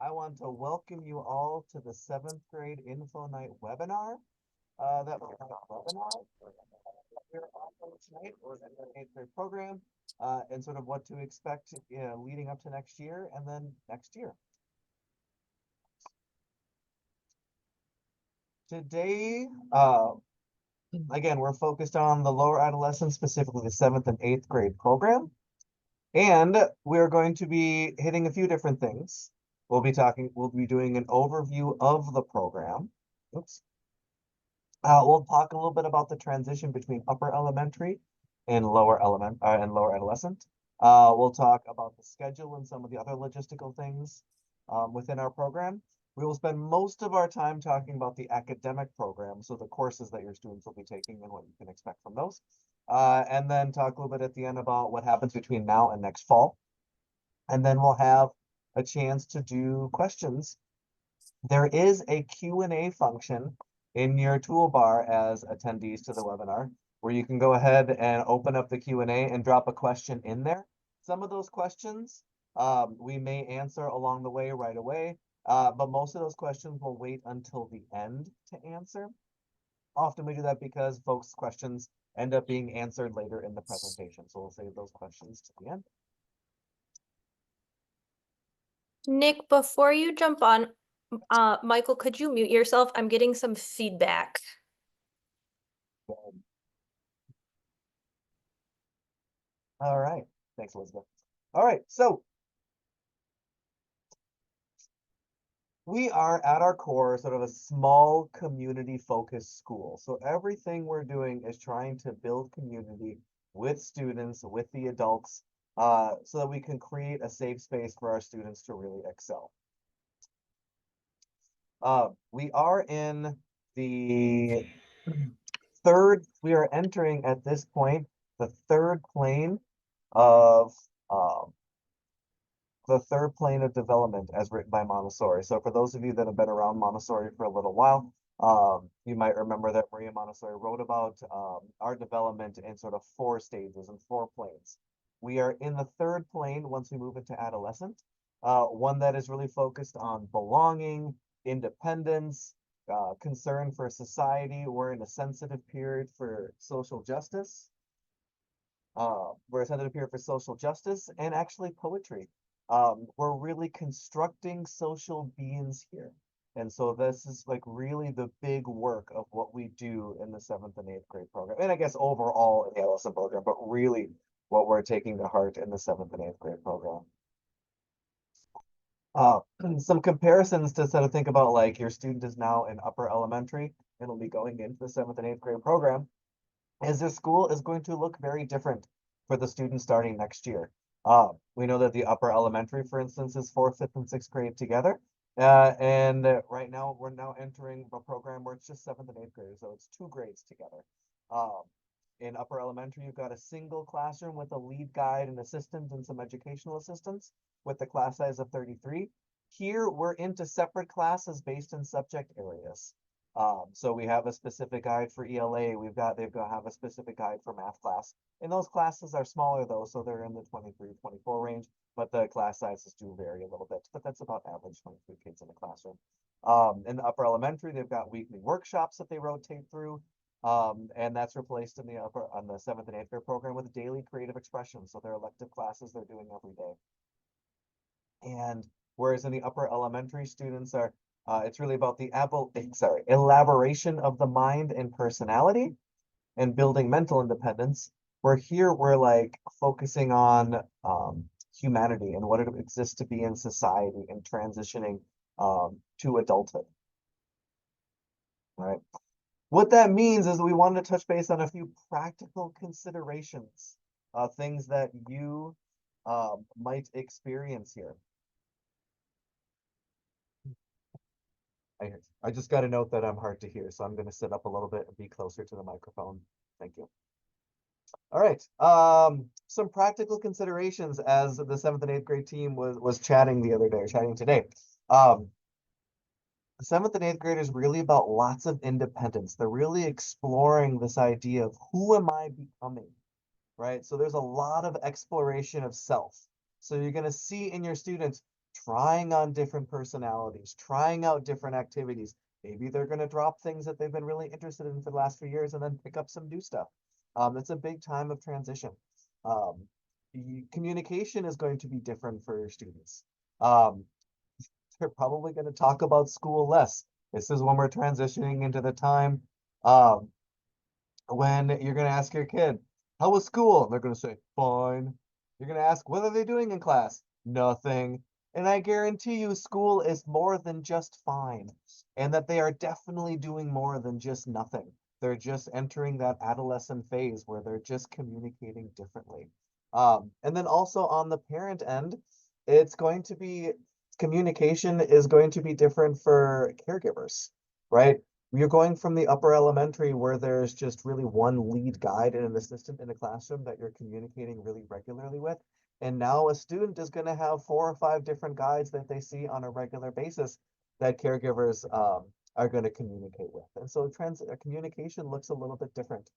I want to welcome you all to the 7th grade Info Night webinar. That webinar we're offering tonight or in the 8th grade program, and sort of what to expect leading up to next year and then next year. Today, again, we're focused on the lower adolescents, specifically the 7th and 8th grade program. And we're going to be hitting a few different things. We'll be doing an overview of the program. Oops. We'll talk a little bit about the transition between upper elementary and lower adolescent. We'll talk about the schedule and some of the other logistical things within our program. We will spend most of our time talking about the academic program, so the courses that your students will be taking and what you can expect from those. And then talk a little bit at the end about what happens between now and next fall. And then we'll have a chance to do questions. There is a Q&A function in your toolbar as attendees to the webinar, where you can go ahead and open up the Q&A and drop a question in there. Some of those questions we may answer along the way right away, but most of those questions will wait until the end to answer. Often we do that because folks' questions end up being answered later in the presentation, so we'll save those questions to the end. Nick, before you jump on, Michael, could you mute yourself? I'm getting some feedback. All right, thanks, Elizabeth. All right, so we are at our core sort of a small community focused school. So everything we're doing is trying to build community with students, with the adults, so that we can create a safe space for our students to really excel. We are in the we are entering at this point the third plane of development as written by Montessori. So for those of you that have been around Montessori for a little while, you might remember that Maria Montessori wrote about our development in sort of 4 stages and 4 planes. We are in the third plane once we move into adolescent, one that is really focused on belonging, independence, concern for society. We're in a sensitive period for social justice. We're a sensitive period for social justice and actually poetry. We're really constructing social beings here. And so this is like really the big work of what we do in the 7th and 8th grade program. And I guess overall in the adolescent program, but really what we're taking to heart in the 7th and 8th grade program. Some comparisons to sort of think about, like, your student is now in upper elementary and will be going into the 7th and 8th grade program, is this school is going to look very different for the students starting next year. We know that the upper elementary, for instance, is 4th, 5th, and 6th grade together. And right now we're now entering a program where it's just 7th and 8th grade, so it's 2 grades together. In upper elementary, you've got a single classroom with a lead guide and assistant and some educational assistants with the class size of 33. Here we're into separate classes based in subject areas. So we have a specific guide for ELA. They've got have a specific guide for math class. And those classes are smaller though, so they're in the 23, 24 range, but the class sizes do vary a little bit, but that's about average 23 kids in the classroom. In the upper elementary, they've got weekly workshops that they rotate through. And that's replaced on the 7th and 8th grade program with daily creative expression. So they're elective classes they're doing every day. And whereas in the upper elementary, students are it's really about the elaboration of the mind and personality and building mental independence. Where here we're like focusing on humanity and what it exists to be in society and transitioning to adulthood. All right. What that means is we wanted to touch base on a few practical considerations, things that you might experience here. I just got a note that I'm hard to hear, so I'm going to sit up a little bit and be closer to the microphone. Thank you. All right. Some practical considerations as the 7th and 8th grade team was chatting today. 7th and 8th grade is really about lots of independence. They're really exploring this idea of who am I becoming, right? So there's a lot of exploration of self. So you're going to see in your students trying on different personalities, trying out different activities. Maybe they're going to drop things that they've been really interested in for the last few years and then pick up some new stuff. It's a big time of transition. Um, Communication is going to be different for your students. Um, they're probably going to talk about school less. This is when we're transitioning into the time um, when you're going to ask your kid, how was school? And they're going to say, fine. You're going to ask, what are they doing in class? Nothing. And I guarantee you, school is more than just fine, and that they are definitely doing more than just nothing. They're just entering that adolescent phase where they're just communicating differently. And then also on the parent end, it's going to be communication is going to be different for caregivers, right? You're going from the upper elementary where there's just really one lead guide and an assistant in the classroom that you're communicating really regularly with. And now a student is going to have 4 or 5 different guides that they see on a regular basis that caregivers are going to communicate with. And so communication looks a little bit different.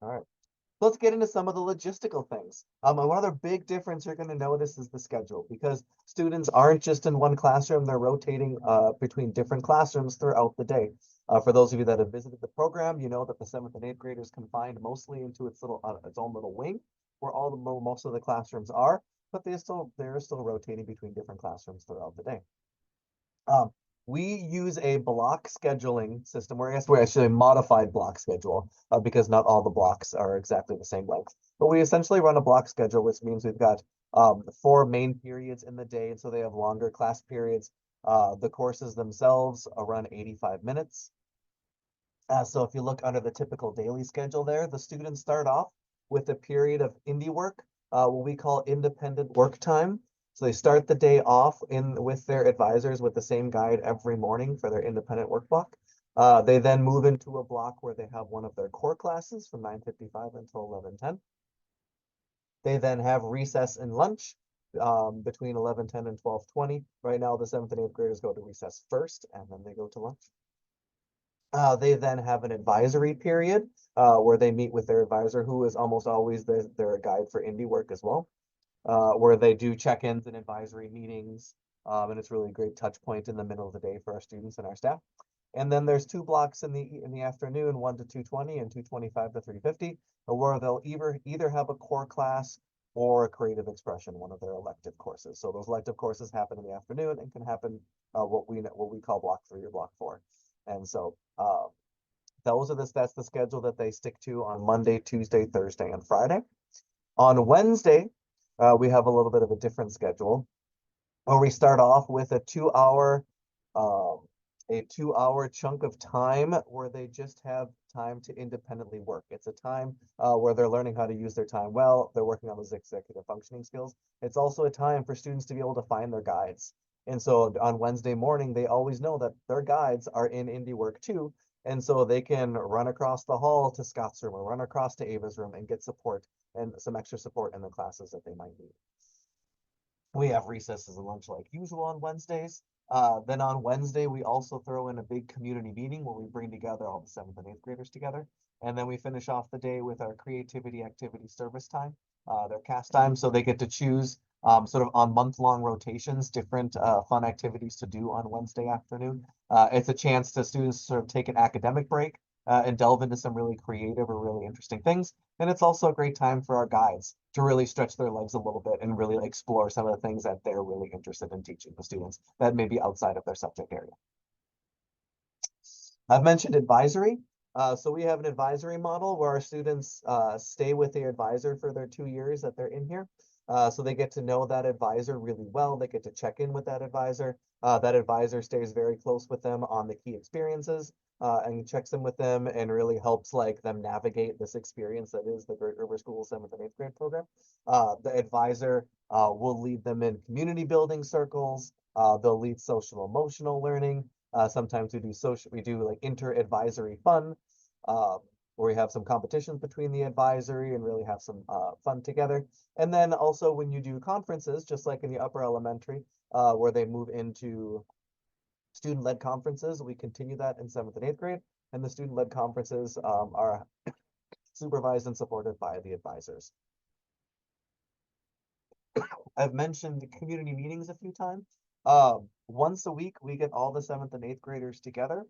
All right. Let's get into some of the logistical things. And one other big difference you're going to notice is the schedule, because students aren't just in one classroom, they're rotating between different classrooms throughout the day. For those of you that have visited the program, you know that the 7th and 8th grade is confined mostly into its own little wing where most of the classrooms are, but they're still rotating between different classrooms throughout the day. Um, we use a block scheduling system, or I guess we're actually a modified block schedule because not all the blocks are exactly the same length. But we essentially run a block schedule, which means we've got 4 main periods in the day, and so they have longer class periods. The courses themselves run 85 minutes. So if you look under the typical daily schedule there, the students start off with a period of indie work, what we call independent work time. So they start the day off with their advisors with the same guide every morning for their independent work block. They then move into a block where they have one of their core classes from 9:55 until 11:10. They then have recess and lunch between 11:10 and 12:20. Right now, the 7th and 8th graders go to recess first, and then they go to lunch. They then have an advisory period where they meet with their advisor, who is almost always their guide for indie work as well, where they do check-ins and advisory meetings. And it's really a great touch point in the middle of the day for our students and our staff. And then there's 2 blocks in the afternoon, 1 to 2:20 and 2:25 to 3:50, where they'll either have a core class or a creative expression, one of their elective courses. So those elective courses happen in the afternoon and can happen what we call block 3 or block 4. And so that's the schedule that they stick to on Monday, Tuesday, Thursday, and Friday. On Wednesday, we have a little bit of a different schedule where we start off with um, a 2 hour chunk of time where they just have time to independently work. It's a time where they're learning how to use their time well. They're working on those executive functioning skills. It's also a time for students to be able to find their guides. And so on Wednesday morning, they always know that their guides are in indie work too. And so they can run across the hall to Scott's room or run across to Ava's room and get support and some extra support in the classes that they might need. We have recesses and lunch like usual on Wednesdays. Then on Wednesday, we also throw in a big community meeting where we bring together all the 7th and 8th graders together. And then we finish off the day with our creativity activity service time, their cast time. So they get to choose sort of on month-long rotations, different fun activities to do on Wednesday afternoon. It's a chance to students sort of take an academic break and delve into some really creative or really interesting things. And it's also a great time for our guides to really stretch their legs a little bit and really explore some of the things that they're really interested in teaching the students that may be outside of their subject area. I've mentioned advisory. So we have an advisory model where our students stay with their advisor for their 2 years that they're in here. So they get to know that advisor really well. They get to check in with that advisor. That advisor stays very close with them on the key experiences and checks in with them and really helps like them navigate this experience that is the Great River School 7th and 8th grade program. The advisor will lead them in community building circles. They'll lead social emotional learning. Sometimes we do like inter-advisory fun, where we have some competitions between the advisory and really have some fun together. And then also when you do conferences, just like in the upper elementary, where they move into student-led conferences, we continue that in 7th and 8th grade. And the student-led conferences are supervised and supported by the advisors. I've mentioned community meetings a few times. Once a week, we get all the 7th and 8th graders together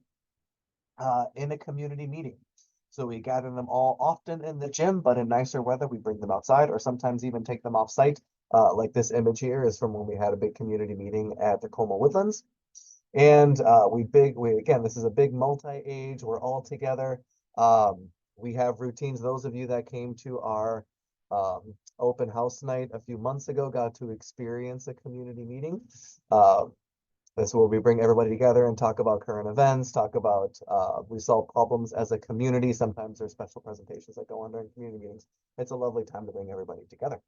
in a community meeting. So we gather them all often in the gym, but in nicer weather, we bring them outside or sometimes even take them off site. Like this image here is from when we had a big community meeting at the Como Woodlands. And again, this is a big multi-age, we're all together. We have routines. Those of you that came to our open house night a few months ago got to experience a community meeting. This is where we bring everybody together and talk about current events, talk about, we solve problems as a community. Sometimes there's special presentations that go on during community meetings. It's a lovely time to bring everybody together.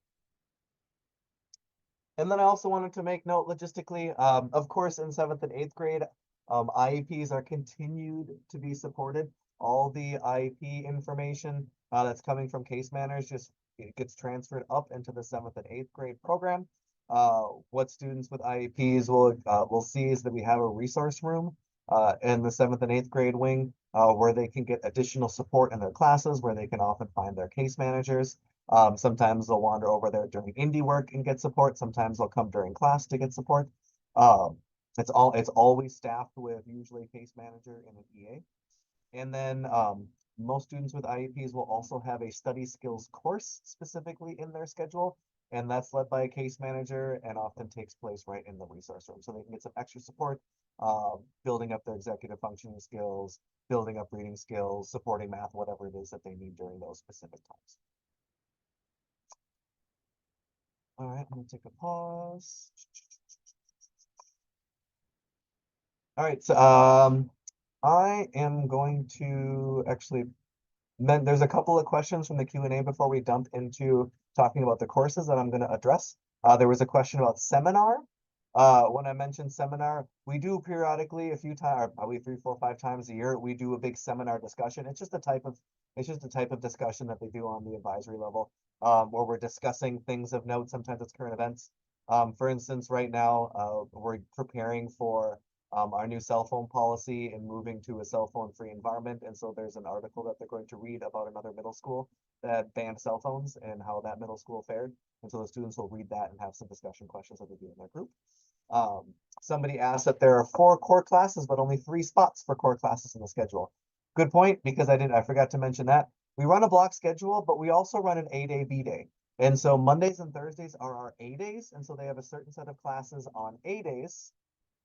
And then I also wanted to make note logistically, of course, in 7th and 8th grade, IEPs are continued to be supported. All the IEP information that's coming from case managers just it gets transferred up into the 7th and 8th grade program. What students with IEPs will see is that we have a resource room in the 7th and 8th grade wing where they can get additional support in their classes, where they can often find their case managers. Sometimes they'll wander over there during indie work and get support. Sometimes they'll come during class to get support. It's always staffed with usually a case manager and an EA. And then most students with IEPs will also have a study skills course specifically in their schedule. And that's led by a case manager and often takes place right in the resource room. So they can get some extra support, building up their executive functioning skills, building up reading skills, supporting math, whatever it is that they need during those specific times. All right, I'm gonna take a pause. All right, so I am going to actually, there's a couple of questions from the Q&A before we dump into talking about the courses that I'm going to address. There was a question about seminar. When I mentioned seminar, we do periodically a few times, probably 3, 4, 5 times a year, we do a big seminar discussion. It's just a type of discussion that they do on the advisory level, where we're discussing things of note. Sometimes it's current events. For instance, right now, we're preparing for our new cell phone policy and moving to a cell phone free environment. And so there's an article that they're going to read about another middle school that banned cell phones and how that middle school fared. And so the students will read that and have some discussion questions that they do in their group. Somebody asked that there are 4 core classes, but only 3 spots for core classes in the schedule. Good point, because I forgot to mention that. We run a block schedule, but we also run an A-day, B-day. And so Mondays and Thursdays are our A days. And so they have a certain set of classes on A days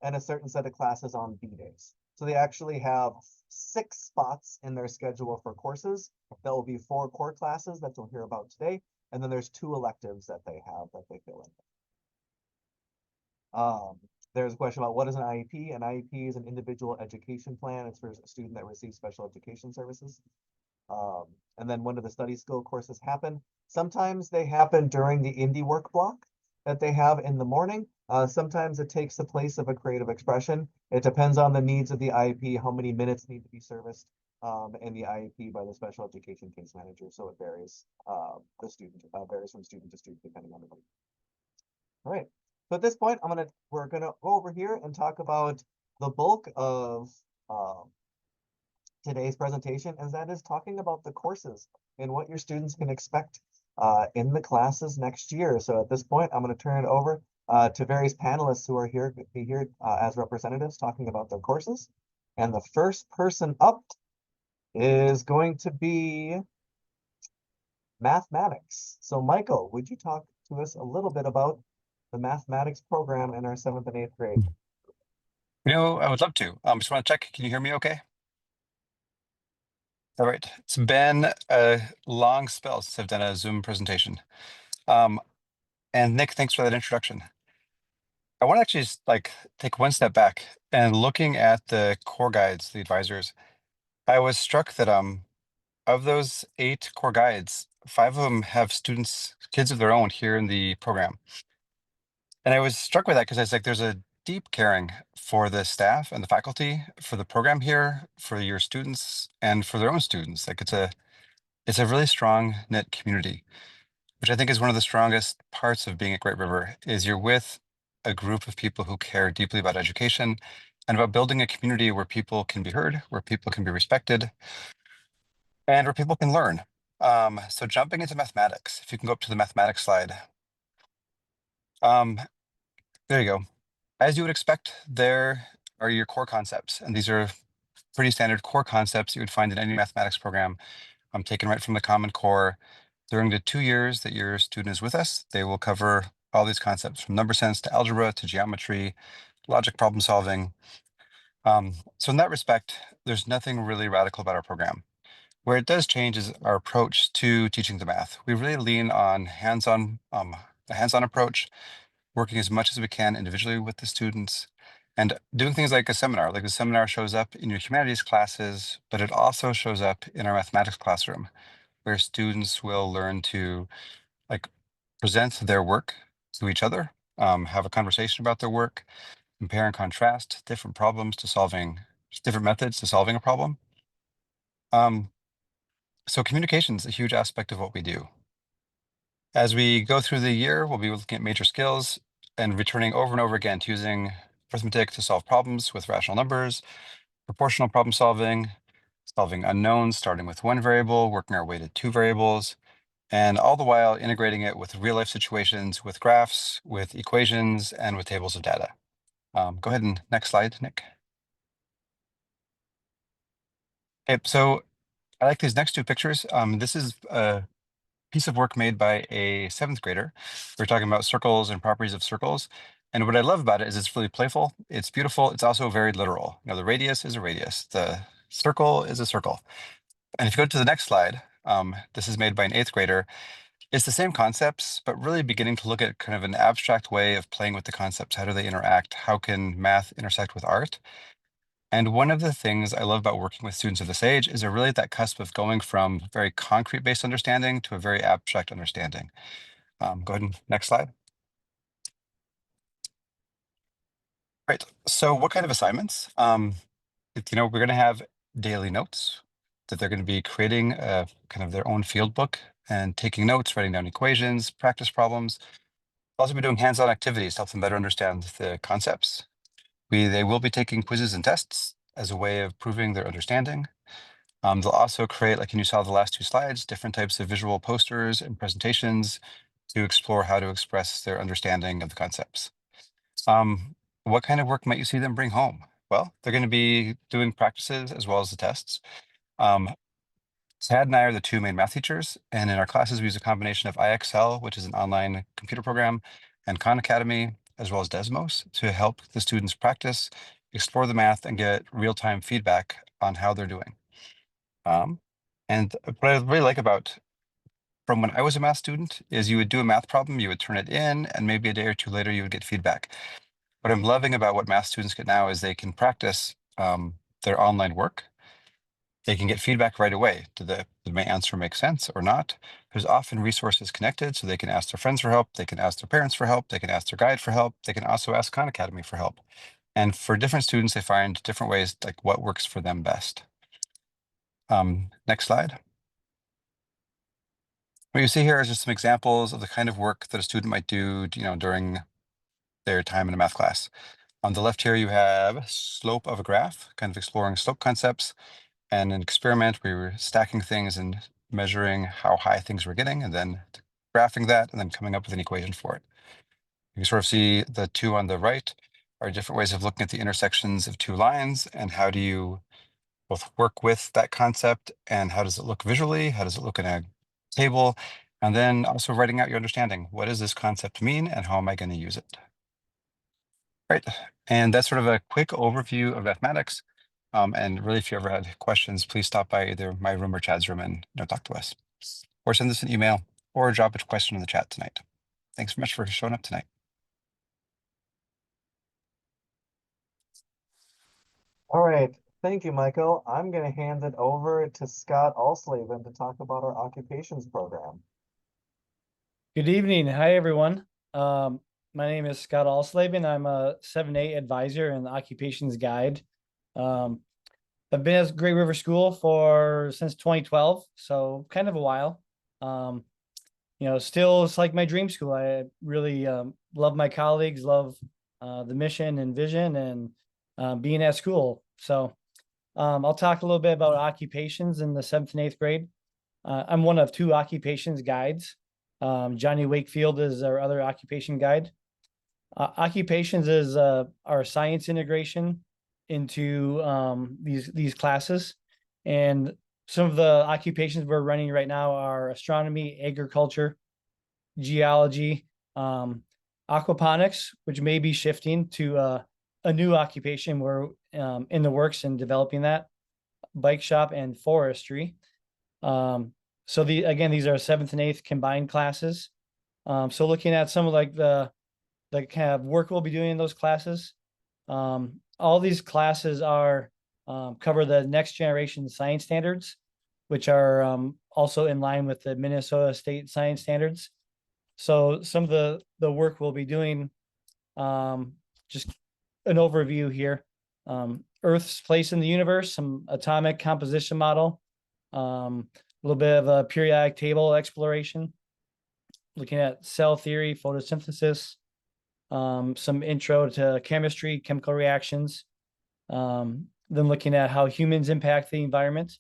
and a certain set of classes on B days. So they actually have 6 spots in their schedule for courses. That will be 4 core classes that you'll hear about today. And then there's 2 electives that they have that they fill in. There's a question about what is an IEP? An IEP is an individual education plan. It's for a student that receives special education services. And then when do the study skill courses happen? Sometimes they happen during the indie work block that they have in the morning. Sometimes it takes the place of a creative expression. It depends on the needs of the IEP, how many minutes need to be serviced in the IEP by the special education case manager. So it varies. The student varies from student to student depending on the need. All right. So at this point, we're gonna go over here and talk about the bulk of today's presentation, and that is talking about the courses and what your students can expect in the classes next year. So at this point, I'm going to turn it over to various panelists who are here as representatives talking about their courses. And the first person up is going to be mathematics. So Michael, would you talk to us a little bit about the mathematics program in our 7th and 8th grade? I would love to. Just want to check. Can you hear me okay? All right. It's been a long spell since I've done a Zoom presentation. And Nick, thanks for that introduction. I want to actually just take one step back and looking at the core guides, the advisors, I was struck that of those 8 core guides, 5 of them have kids of their own here in the program. And I was struck by that because I was like, there's a deep caring for the staff and the faculty, for the program here, for your students, and for their own students. Like it's a really strong knit community, which I think is one of the strongest parts of being at Great River, is you're with a group of people who care deeply about education and about building a community where people can be heard, where people can be respected, and where people can learn. So jumping into mathematics, if you can go up to the mathematics slide. There you go. As you would expect, there are your core concepts, and these are pretty standard core concepts you would find in any mathematics program. Taken right from the Common Core. During the 2 years that your student is with us, they will cover all these concepts from number sense to algebra to geometry, logic problem solving. So in that respect, there's nothing really radical about our program. Where it does change is our approach to teaching the math. We really lean on hands-on, a hands-on approach, working as much as we can individually with the students, and doing things like a seminar. Like the seminar shows up in your humanities classes, but it also shows up in our mathematics classroom, where students will learn to like present their work to each other, have a conversation about their work, compare and contrast different problems to solving, different methods to solving a problem. So communication is a huge aspect of what we do. As we go through the year, we'll be looking at major skills and returning over and over again to using arithmetic to solve problems with rational numbers, proportional problem solving, solving unknowns, starting with one variable, working our way to two variables, and all the while integrating it with real life situations, with graphs, with equations, and with tables of data. Go ahead and next slide, Nick. Okay, so I like these next two pictures. This is a piece of work made by a 7th grader. We're talking about circles and properties of circles. And what I love about it is it's really playful. It's beautiful. It's also very literal. You know, the radius is a radius. The circle is a circle. And if you go to the next slide, this is made by an 8th grader. It's the same concepts, but really beginning to look at kind of an abstract way of playing with the concepts. How do they interact? How can math intersect with art? And one of the things I love about working with students of this age is they're really at that cusp of going from very concrete based understanding to a very abstract understanding. Go ahead and next slide. Right. So what kind of assignments? We're going to have daily notes that they're going to be creating kind of their own field book and taking notes, writing down equations, practice problems. We'll also be doing hands-on activities to help them better understand the concepts. They will be taking quizzes and tests as a way of proving their understanding. They'll also create, like you saw the last two slides, different types of visual posters and presentations to explore how to express their understanding of the concepts. What kind of work might you see them bring home? Well, they're going to be doing practices as well as the tests. Tad and I are the two main math teachers, and in our classes we use a combination of IXL, which is an online computer program, and Khan Academy, as well as Desmos, to help the students practice, explore the math, and get real-time feedback on how they're doing. And what I really like about from when I was a math student is you would do a math problem, you would turn it in, and maybe a day or two later you would get feedback. What I'm loving about what math students get now is they can practice their online work. They can get feedback right away. Did my answer make sense or not? There's often resources connected, so they can ask their friends for help, they can ask their parents for help, they can ask their guide for help, they can also ask Khan Academy for help. And for different students, they find different ways, like what works for them best. Next slide. What you see here is just some examples of the kind of work that a student might do, during their time in a math class. On the left here, you have slope of a graph, kind of exploring slope concepts, and an experiment where we were stacking things and measuring how high things were getting, and then graphing that, and then coming up with an equation for it. You can sort of see the two on the right are different ways of looking at the intersections of two lines, and how do you both work with that concept, and how does it look visually? How does it look in a table? And then also writing out your understanding. What does this concept mean, and how am I going to use it? Right, and that's sort of a quick overview of mathematics. And really, if you ever had questions, please stop by either my room or Chad's room and talk to us, or send us an email, or drop a question in the chat tonight. Thanks so much for showing up tonight. All right, thank you, Michael. I'm going to hand it over to Scott Alslaven to talk about our occupations program. Good evening. Hi, everyone. My name is Scott Alslaven. I'm a 7A advisor in the occupations guide. I've been at Great River School since 2012, so kind of a while. Still it's like my dream school. I really love my colleagues, love the mission and vision, and being at school. So I'll talk a little bit about occupations in the 7th and 8th grade. I'm one of two occupations guides. Johnny Wakefield is our other occupation guide. Occupations is our science integration into these classes, and some of the occupations we're running right now are astronomy, agriculture, geology, aquaponics, which may be shifting to a new occupation. We're in the works and developing that, bike shop, and forestry. So these are 7th and 8th combined classes. So looking at some of like the kind of work we'll be doing in those classes. All these classes are cover the next generation science standards, which are also in line with the Minnesota State Science Standards. So some of the work we'll be doing, just an overview here. Earth's place in the universe, some atomic composition model, a little bit of a periodic table exploration, looking at cell theory, photosynthesis, some intro to chemistry, chemical reactions, then looking at how humans impact the environment,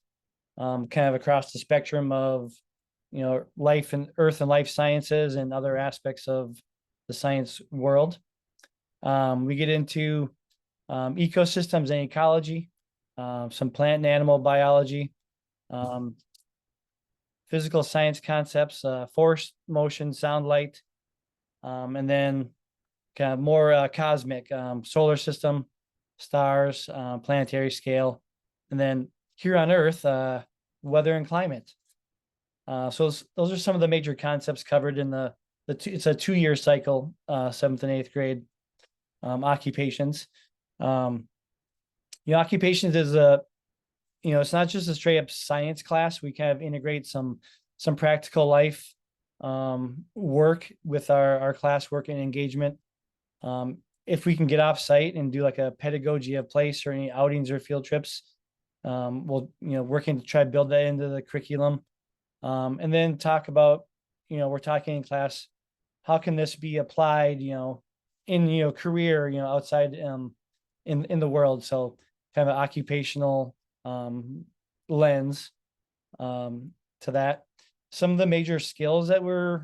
kind of across the spectrum of, life and earth and life sciences and other aspects of the science world. We get into ecosystems and ecology, some plant and animal biology, physical science concepts, force, motion, sound, light, and then kind of more cosmic, solar system, stars, planetary scale, and then here on Earth, weather and climate. So those are some of the major concepts covered in it's a 2-year cycle, 7th and 8th grade occupations. Occupations is it's not just a straight up science class. We kind of integrate some practical life work with our classwork and engagement. If we can get off site and do like a pedagogy of place or any outings or field trips, we'll, working to try to build that into the curriculum. And then talk about, we're talking in class, how can this be applied, in, career, outside in the world. So kind of an occupational lens to that. Some of the major skills that we're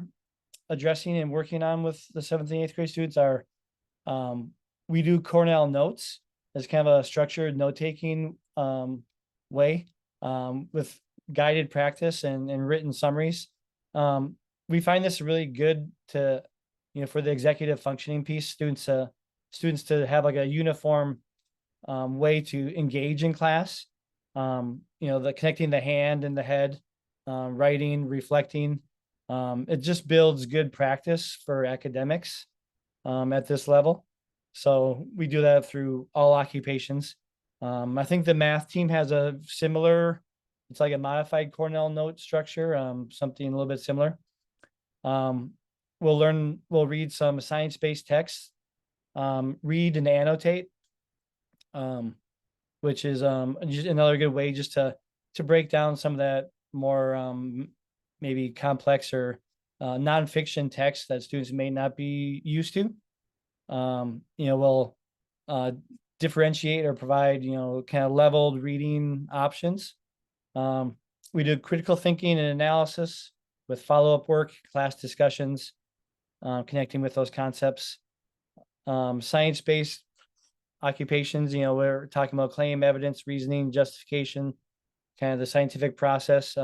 addressing and working on with the 7th and 8th grade students are, we do Cornell notes as kind of a structured note-taking way, with guided practice and written summaries. We find this really good to, for the executive functioning piece, students to have like a uniform way to engage in class. The connecting the hand and the head, writing, reflecting. It just builds good practice for academics at this level. So we do that through all occupations. I think the math team has a similar, it's like a modified Cornell note structure, something a little bit similar. We'll read some science-based texts, read and annotate, which is just another good way just to break down some of that more maybe complex or nonfiction text that students may not be used to. We'll differentiate or provide, kind of leveled reading options. We do critical thinking and analysis with follow-up work, class discussions, connecting with those concepts. Science-based occupations, we're talking about claim, evidence, reasoning, justification, kind of the scientific process,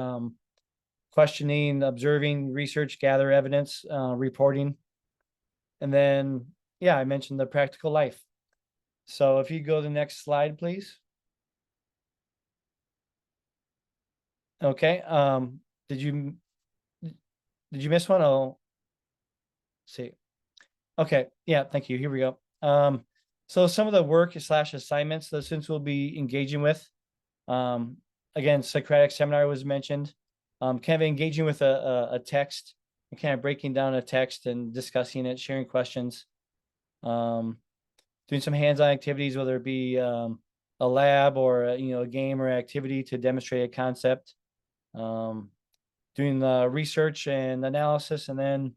questioning, observing, research, gather evidence, reporting. And then, I mentioned the practical life. So if you go to the next slide, please. Okay. Did you miss one? Oh, see. Okay. Yeah. Thank you. Here we go. So some of the work / assignments the students will be engaging with, again, Socratic seminar was mentioned, kind of engaging with a text and kind of breaking down a text and discussing it, sharing questions, doing some hands-on activities, whether it be a lab or a game or activity to demonstrate a concept, doing the research and analysis, and then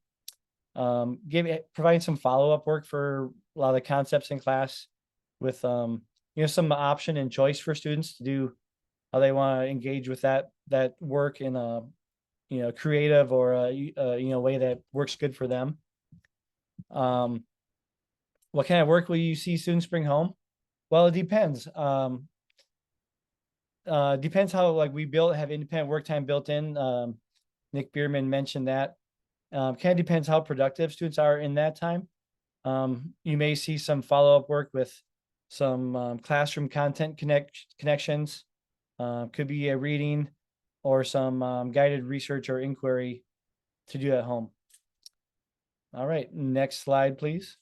providing some follow-up work for a lot of the concepts in class with some option and choice for students to do how they want to engage with that work in a creative or a way that works good for them. What kind of work will you see students bring home? Well, it depends. Depends how like we have independent work time built in. Nick Beermann mentioned that. Kind of depends how productive students are in that time. You may see some follow-up work with some classroom content connections. Could be a reading or some guided research or inquiry to do at home. All right, next slide, please.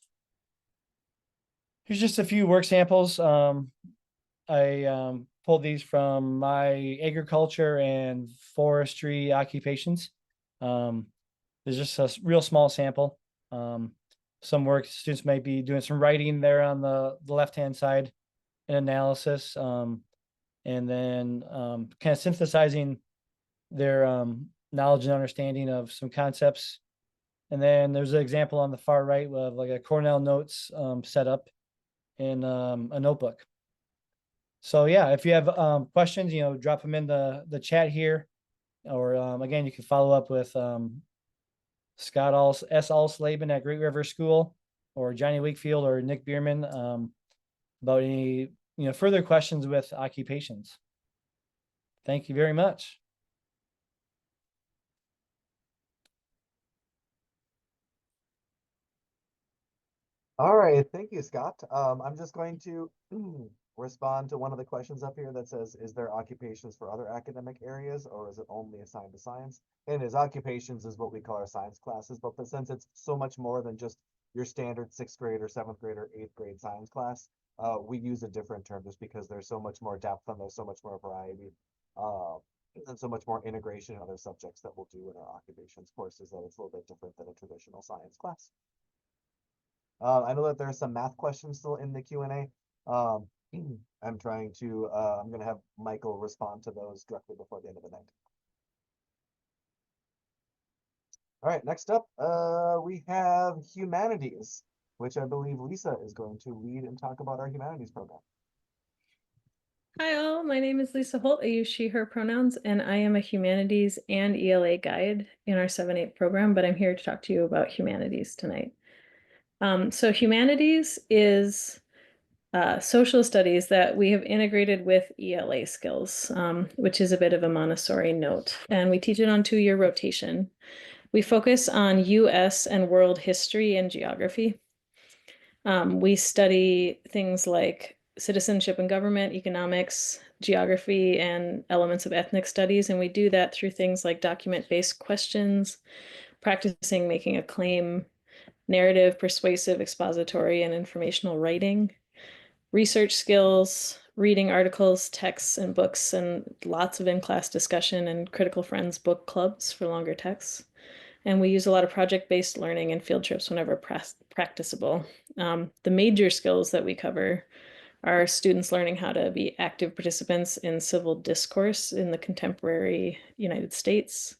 Here's just a few work samples. I pulled these from my agriculture and forestry occupations. There's just a real small sample. Some work students might be doing some writing there on the left-hand side, and analysis, and then kind of synthesizing their knowledge and understanding of some concepts. And then there's an example on the far right of like a Cornell Notes setup in a notebook. So yeah, if you have questions, drop them in the chat here, or again, you can follow up with Scott S. Alslaben at Great River School, or Johnny Wakefield or Nick Beermann about any further questions with occupations. Thank you very much. All right, thank you, Scott. I'm just going to respond to one of the questions up here that says, is there occupations for other academic areas, or is it only assigned to science? And his occupations is what we call our science classes, but since it's so much more than just your standard 6th grade or 7th grade or 8th grade science class, we use a different term just because there's so much more depth and there's so much more variety, and so much more integration in other subjects that we'll do in our occupations courses, that it's a little bit different than a traditional science class. I know that there's some math questions still in the Q&A. I'm trying to, I'm going to have Michael respond to those directly before the end of the night. All right, next up, we have humanities, which I believe Lisa is going to lead and talk about our humanities program. Hi all, my name is Lisa Holt. I use she, her pronouns, and I am a humanities and ELA guide in our 7-8 program, but I'm here to talk to you about humanities tonight. So humanities is social studies that we have integrated with ELA skills, which is a bit of a Montessori note. And we teach it on 2-year rotation. We focus on US and world history and geography. We study things like citizenship and government, economics, geography, and elements of ethnic studies. And we do that through things like document-based questions, practicing making a claim, narrative, persuasive, expository, and informational writing, research skills, reading articles, texts, and books, and lots of in-class discussion and Critical Friends book clubs for longer texts. And we use a lot of project-based learning and field trips whenever practicable. The major skills that we cover are students learning how to be active participants in civil discourse in the contemporary United States,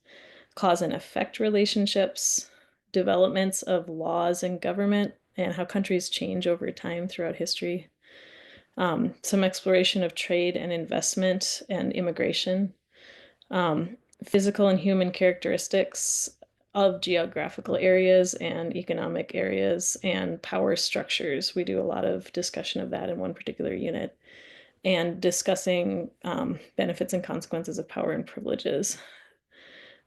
cause and effect relationships, developments of laws and government, and how countries change over time throughout history. Some exploration of trade and investment and immigration, physical and human characteristics of geographical areas and economic areas, and power structures. We do a lot of discussion of that in one particular unit, and discussing benefits and consequences of power and privileges.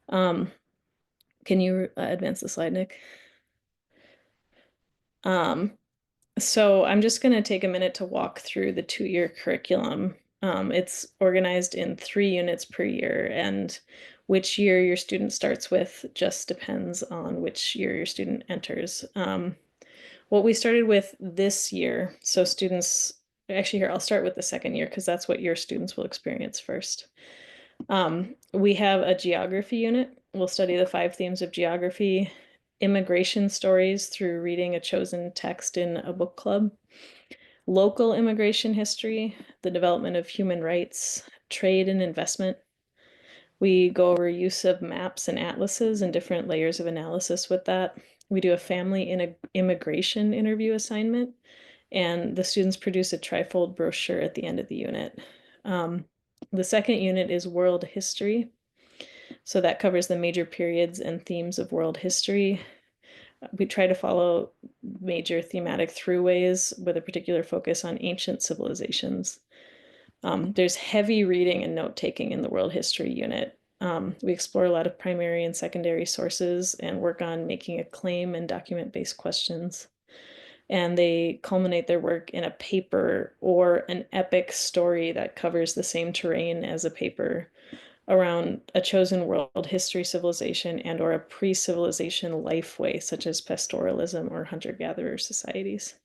Can you advance the slide, Nick? So I'm just going to take a minute to walk through the 2-year curriculum. It's organized in 3 units per year, and which year your student starts with just depends on which year your student enters. What we started with this year, so students, actually here, I'll start with the 2nd year because that's what your students will experience first. We have a geography unit. We'll study the 5 themes of geography, immigration stories through reading a chosen text in a book club, local immigration history, the development of human rights, trade and investment. We go over use of maps and atlases and different layers of analysis with that. We do a family immigration interview assignment, and the students produce a trifold brochure at the end of the unit. The 2nd unit is world history. So that covers the major periods and themes of world history. We try to follow major thematic throughways with a particular focus on ancient civilizations. There's heavy reading and note-taking in the world history unit. We explore a lot of primary and secondary sources and work on making a claim and document-based questions. And they culminate their work in a paper or an epic story that covers the same terrain as a paper around a chosen world history civilization and or a pre-civilization life way, such as pastoralism or hunter-gatherer societies.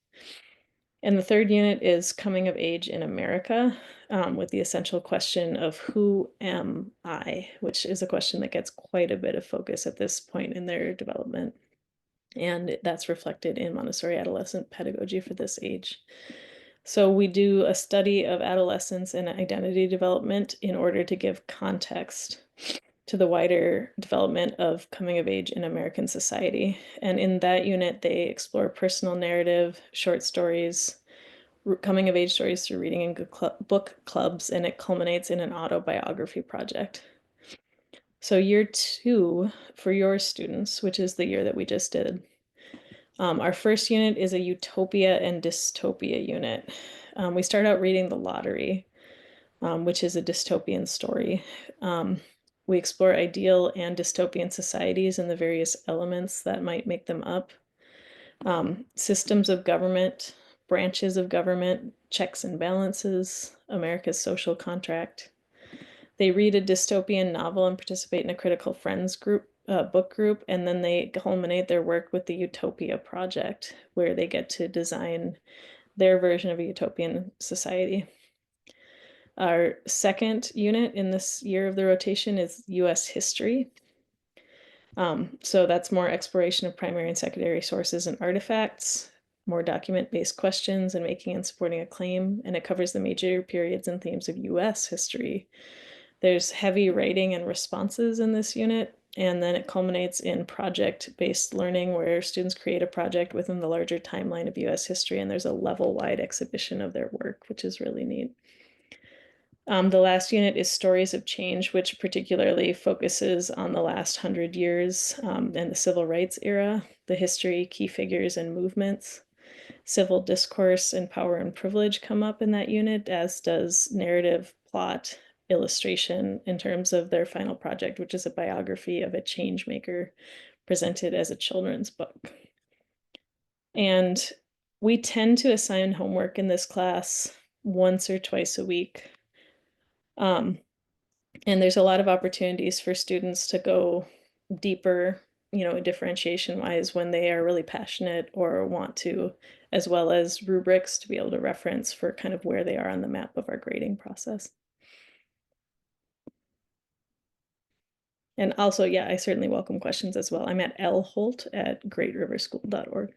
And the third unit is coming of age in America, with the essential question of who am I, which is a question that gets quite a bit of focus at this point in their development. And that's reflected in Montessori adolescent pedagogy for this age. So we do a study of adolescence and identity development in order to give context to the wider development of coming of age in American society. And in that unit, they explore personal narrative, short stories, coming of age stories through reading and book clubs, and it culminates in an autobiography project. So year 2 for your students, which is the year that we just did, our first unit is a utopia and dystopia unit. We start out reading The Lottery, which is a dystopian story. We explore ideal and dystopian societies and the various elements that might make them up. Systems of government, branches of government, checks and balances, America's social contract. They read a dystopian novel and participate in a critical friends group, book group, and then they culminate their work with the Utopia Project, where they get to design their version of a utopian society. Our second unit in this year of the rotation is US history. So that's more exploration of primary and secondary sources and artifacts, more document-based questions and making and supporting a claim, and it covers the major periods and themes of US history. There's heavy writing and responses in this unit, and then it culminates in project-based learning where students create a project within the larger timeline of US history, and there's a level-wide exhibition of their work, which is really neat. The last unit is Stories of Change, which particularly focuses on the last 100 years and the civil rights era, the history, key figures, and movements. Civil discourse and power and privilege come up in that unit, as does narrative, plot, illustration in terms of their final project, which is a biography of a change maker presented as a children's book. And we tend to assign homework in this class once or twice a week. And there's a lot of opportunities for students to go deeper, differentiation wise when they are really passionate or want to, as well as rubrics to be able to reference for kind of where they are on the map of our grading process. And also, yeah, I certainly welcome questions as well. I'm at lholt@greatriverschool.org.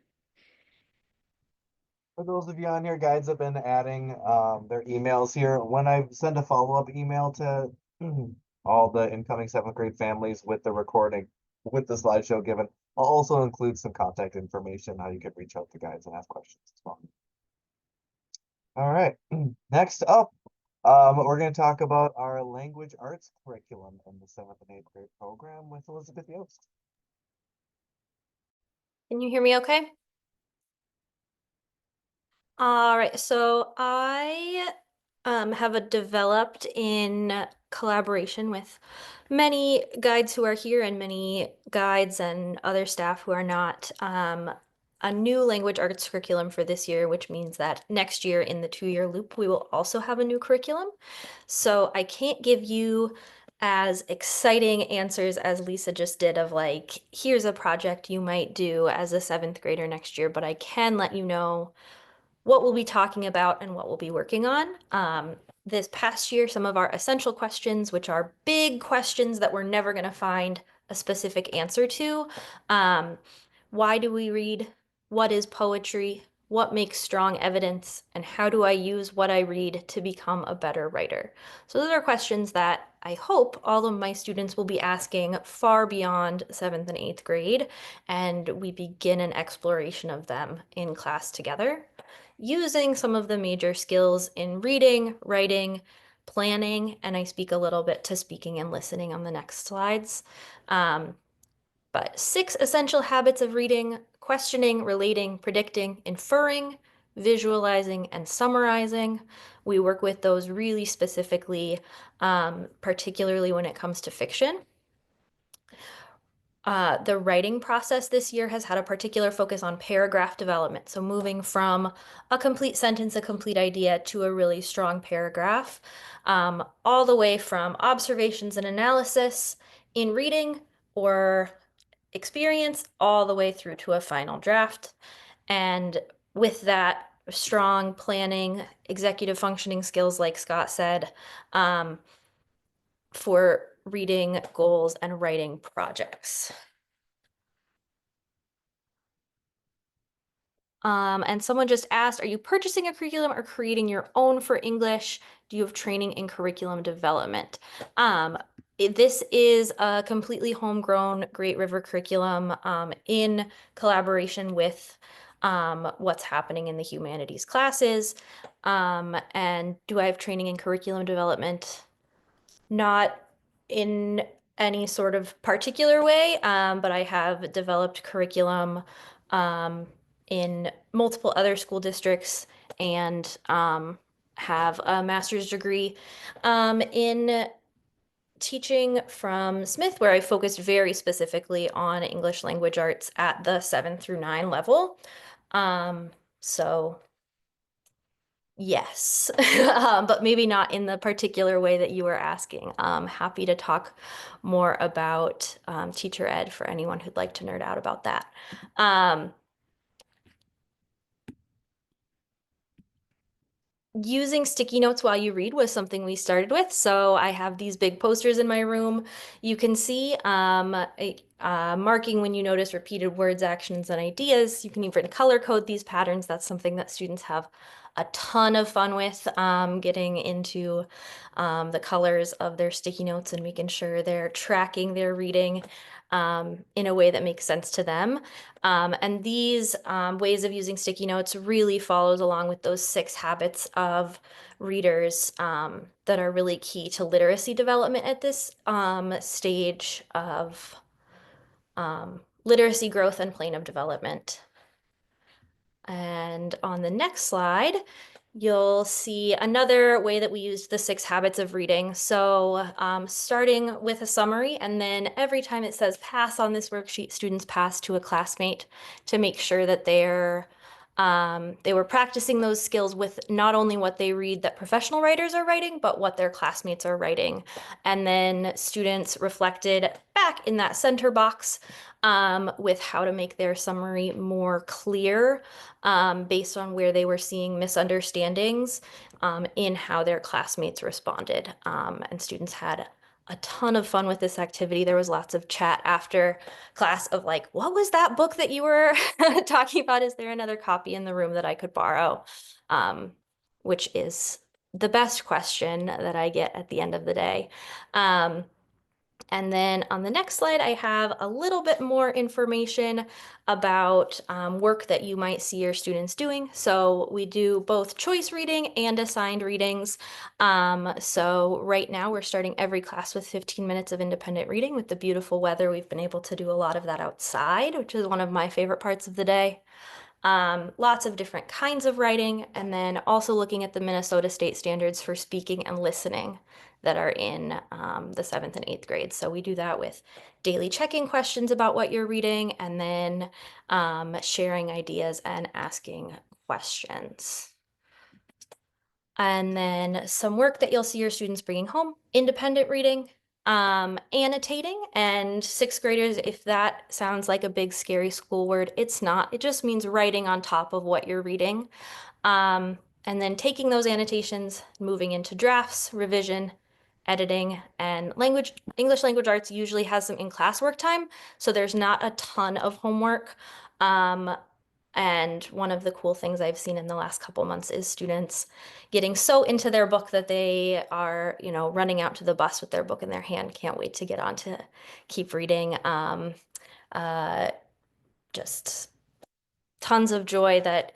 For those of you on here, guides have been adding their emails here. When I send a follow-up email to all the incoming 7th grade families with the recording, with the slideshow given, I'll also include some contact information, how you can reach out to guides and ask questions as well. All right, next up, we're going to talk about our language arts curriculum in the 7th and 8th grade program with Elizabeth Yost. Can you hear me okay? All right, so I have developed in collaboration with many guides who are here and many guides and other staff who are not, a new language arts curriculum for this year, which means that next year in the 2-year loop, we will also have a new curriculum. So I can't give you as exciting answers as Lisa just did of like, here's a project you might do as a 7th grader next year, but I can let you know what we'll be talking about and what we'll be working on. This past year, some of our essential questions, which are big questions that we're never going to find a specific answer to. Why do we read? What is poetry? What makes strong evidence? And how do I use what I read to become a better writer? So those are questions that I hope all of my students will be asking far beyond 7th and 8th grade, and we begin an exploration of them in class together, using some of the major skills in reading, writing, planning, and I speak a little bit to speaking and listening on the next slides. But 6 essential habits of reading: questioning, relating, predicting, inferring, visualizing, and summarizing. We work with those really specifically, particularly when it comes to fiction. The writing process this year has had a particular focus on paragraph development. So moving from a complete sentence, a complete idea, to a really strong paragraph, all the way from observations and analysis in reading or experience, all the way through to a final draft. And with that, strong planning, executive functioning skills, like Scott said, for reading goals and writing projects. And someone just asked, are you purchasing a curriculum or creating your own for English? Do you have training in curriculum development? This is a completely homegrown Great River curriculum in collaboration with what's happening in the humanities classes. And do I have training in curriculum development? Not in any sort of particular way, but I have developed curriculum in multiple other school districts and have a master's degree in teaching from Smith, where I focused very specifically on English language arts at the 7 through 9 level. So yes, but maybe not in the particular way that you were asking. Happy to talk more about teacher ed for anyone who'd like to nerd out about that. Using sticky notes while you read was something we started with. So I have these big posters in my room. You can see marking when you notice repeated words, actions, and ideas. You can even color code these patterns. That's something that students have a ton of fun with, getting into the colors of their sticky notes and making sure they're tracking their reading in a way that makes sense to them. And these ways of using sticky notes really follows along with those 6 habits of readers that are really key to literacy development at this stage of literacy growth and plane of development. And on the next slide, you'll see another way that we used the 6 habits of reading. So starting with a summary, and then every time it says pass on this worksheet, students pass to a classmate to make sure that they were practicing those skills with not only what they read that professional writers are writing, but what their classmates are writing. And then students reflected back in that center box with how to make their summary more clear based on where they were seeing misunderstandings in how their classmates responded. And students had a ton of fun with this activity. There was lots of chat after class of like, what was that book that you were talking about? Is there another copy in the room that I could borrow? Which is the best question that I get at the end of the day. And then on the next slide, I have a little bit more information about work that you might see your students doing. So we do both choice reading and assigned readings. So right now we're starting every class with 15 minutes of independent reading. With the beautiful weather, we've been able to do a lot of that outside, which is one of my favorite parts of the day. Lots of different kinds of writing, and then also looking at the Minnesota state standards for speaking and listening that are in the 7th and 8th grades. So we do that with daily check-in questions about what you're reading, and then sharing ideas and asking questions. And then some work that you'll see your students bringing home: independent reading, annotating. And 6th graders, if that sounds like a big scary school word, it's not. It just means writing on top of what you're reading. And then taking those annotations, moving into drafts, revision, editing, and English language arts usually has some in-class work time, so there's not a ton of homework. And one of the cool things I've seen in the last couple months is students getting so into their book that they are, running out to the bus with their book in their hand. Can't wait to get on to keep reading. Just tons of joy that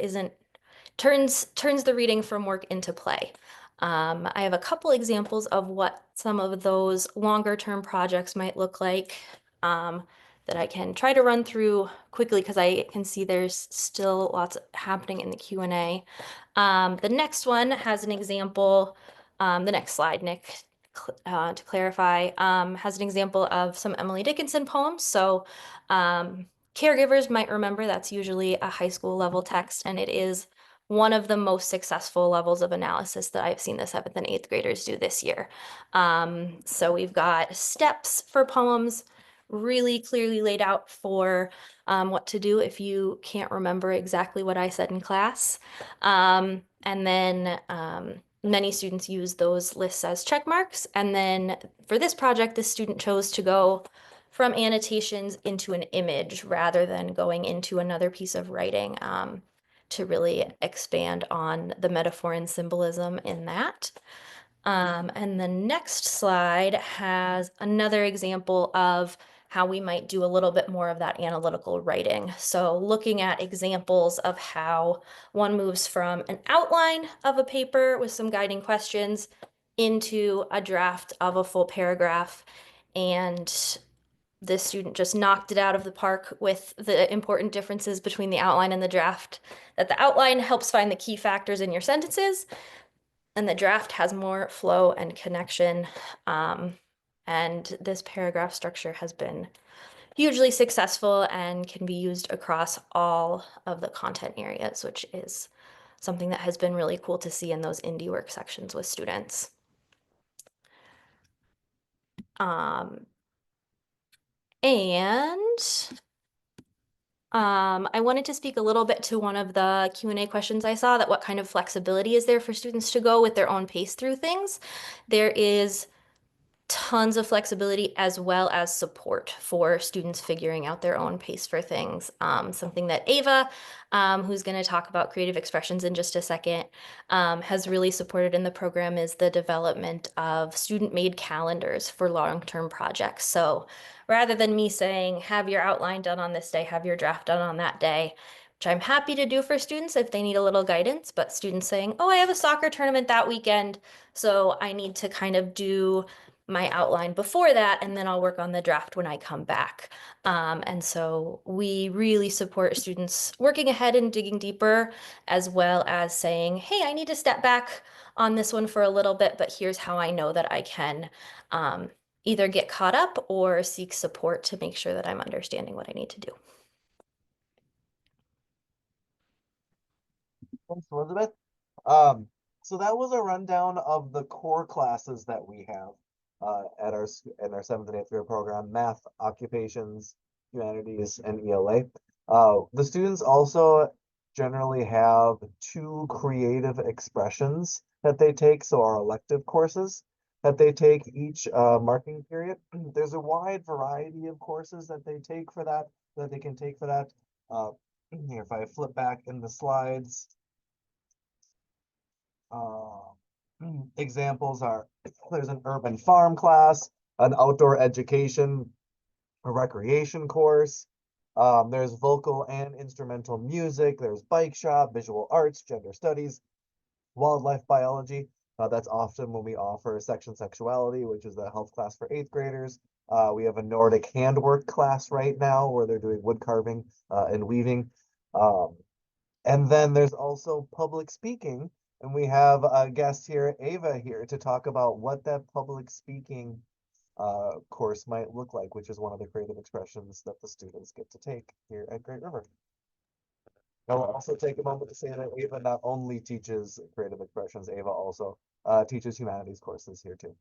turns the reading from work into play. I have a couple examples of what some of those longer term projects might look like. that I can try to run through quickly because I can see there's still lots happening in the Q&A. The next one has an example, the next slide, Nick, to clarify, has an example of some Emily Dickinson poems. So caregivers might remember that's usually a high school level text, and it is one of the most successful levels of analysis that I've seen the 7th and 8th graders do this year. So we've got steps for poems really clearly laid out for what to do if you can't remember exactly what I said in class. And then many students use those lists as check marks. And then for this project, the student chose to go from annotations into an image rather than going into another piece of writing to really expand on the metaphor and symbolism in that. And the next slide has another example of how we might do a little bit more of that analytical writing. So looking at examples of how one moves from an outline of a paper with some guiding questions into a draft of a full paragraph. And this student just knocked it out of the park with the important differences between the outline and the draft, that the outline helps find the key factors in your sentences, and the draft has more flow and connection. And this paragraph structure has been hugely successful and can be used across all of the content areas, which is something that has been really cool to see in those indie work sections with students. I wanted to speak a little bit to one of the Q&A questions I saw, that what kind of flexibility is there for students to go with their own pace through things. There is tons of flexibility as well as support for students figuring out their own pace for things. Something that Ava, who's going to talk about creative expressions in just a second, has really supported in the program is the development of student-made calendars for long-term projects. So rather than me saying, have your outline done on this day, have your draft done on that day, which I'm happy to do for students if they need a little guidance, but students saying, oh, I have a soccer tournament that weekend, so I need to kind of do my outline before that, and then I'll work on the draft when I come back. And so we really support students working ahead and digging deeper, as well as saying, hey, I need to step back on this one for a little bit, but here's how I know that I can either get caught up or seek support to make sure that I'm understanding what I need to do. Thanks, Elizabeth. So that was a rundown of the core classes that we have at our 7th and 8th grade program: math, occupations, humanities, and ELA. The students also generally have 2 creative expressions that they take, so our elective courses that they take each marking period. There's a wide variety of courses that they take for that, that they can take for that. Here, if I flip back in the slides, examples are, there's an urban farm class, an outdoor education, a recreation course. There's vocal and instrumental music. There's bike shop, visual arts, gender studies, wildlife biology. That's often when we offer section sexuality, which is a health class for 8th graders. We have a Nordic handwork class right now where they're doing wood carving and weaving. And then there's also public speaking. And we have a guest here, Ava, here to talk about what that public speaking course might look like, which is one of the creative expressions that the students get to take here at Great River. I will also take a moment to say that Ava not only teaches creative expressions, Ava also teaches humanities courses here too.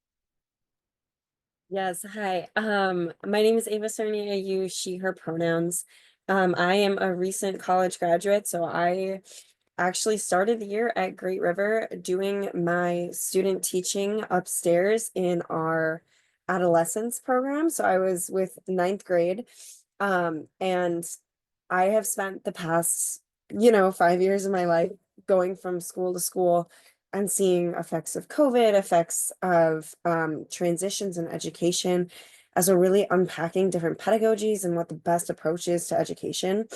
Yes, hi. My name is Ava Cerny. I use she, her pronouns. I am a recent college graduate, so I actually started the year at Great River doing my student teaching upstairs in our adolescence program. So I was with 9th grade. And I have spent the past, 5 years of my life going from school to school and seeing effects of COVID, effects of transitions in education, as we're really unpacking different pedagogies and what the best approach is to education.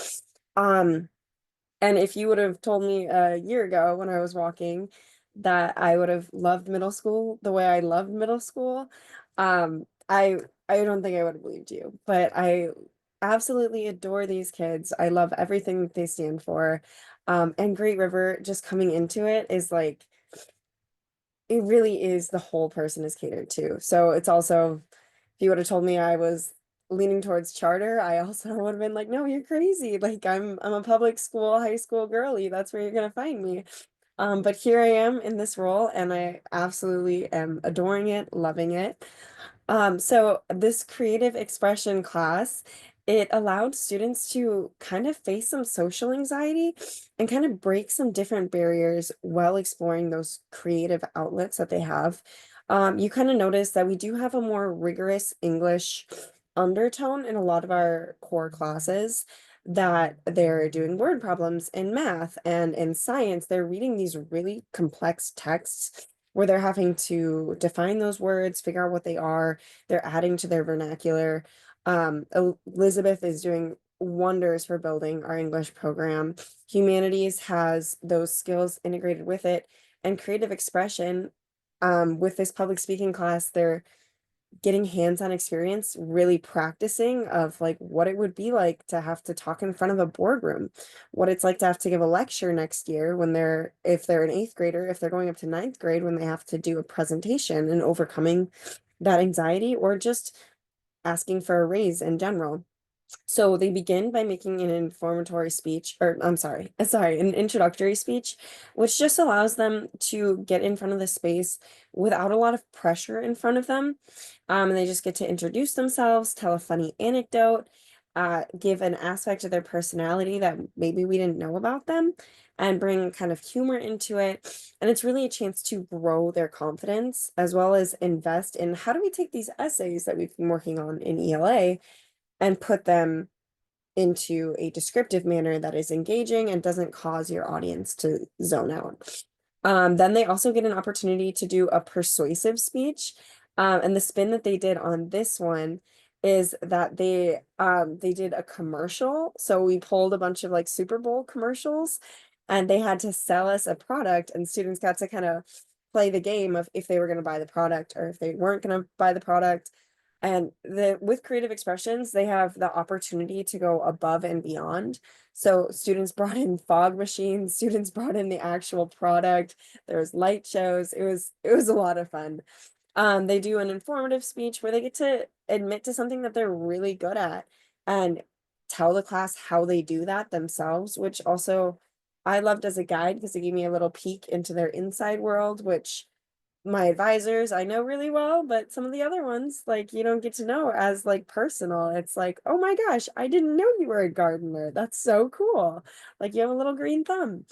And if you would have told me a year ago when I was walking that I would have loved middle school the way I loved middle school, I don't think I would have believed you. But I absolutely adore these kids. I love everything that they stand for. And Great River, just coming into it is like, it really is the whole person is catered to. So it's also, if you would have told me I was leaning towards charter, I also would have been like, no, you're crazy. Like I'm a public school, high school girly. That's where you're gonna find me. But here I am in this role, and I absolutely am adoring it, loving it. So this creative expression class, it allowed students to kind of face some social anxiety and kind of break some different barriers while exploring those creative outlets that they have. You kind of notice that we do have a more rigorous English undertone in a lot of our core classes, that they're doing word problems in math and in science. They're reading these really complex texts where they're having to define those words, figure out what they are. They're adding to their vernacular. Elizabeth is doing wonders for building our English program. Humanities has those skills integrated with it, and creative expression. With this public speaking class, they're getting hands-on experience, really practicing of like what it would be like to have to talk in front of a boardroom, what it's like to have to give a lecture next year when they're, if they're an 8th grader, if they're going up to 9th grade, when they have to do a presentation, and overcoming that anxiety, or just asking for a raise in general. So they begin by making an informatory speech, or I'm sorry, an introductory speech, which just allows them to get in front of the space without a lot of pressure in front of them. And they just get to introduce themselves, tell a funny anecdote, give an aspect of their personality that maybe we didn't know about them, and bring kind of humor into it. And it's really a chance to grow their confidence, as well as invest in how do we take these essays that we've been working on in ELA and put them into a descriptive manner that is engaging and doesn't cause your audience to zone out. Then they also get an opportunity to do a persuasive speech. And the spin that they did on this one is that they did a commercial. So we pulled a bunch of like Super Bowl commercials, and they had to sell us a product, and students got to kind of play the game of if they were going to buy the product or if they weren't going to buy the product. And with creative expressions, they have the opportunity to go above and beyond. So students brought in fog machines, students brought in the actual product, there was light shows. It was a lot of fun. They do an informative speech where they get to admit to something that they're really good at and tell the class how they do that themselves, which also I loved as a guide because it gave me a little peek into their inside world, which my advisors I know really well, but some of the other ones, like, you don't get to know as like personal. It's like, oh my gosh, I didn't know you were a gardener. That's so cool. Like, you have a little green thumb.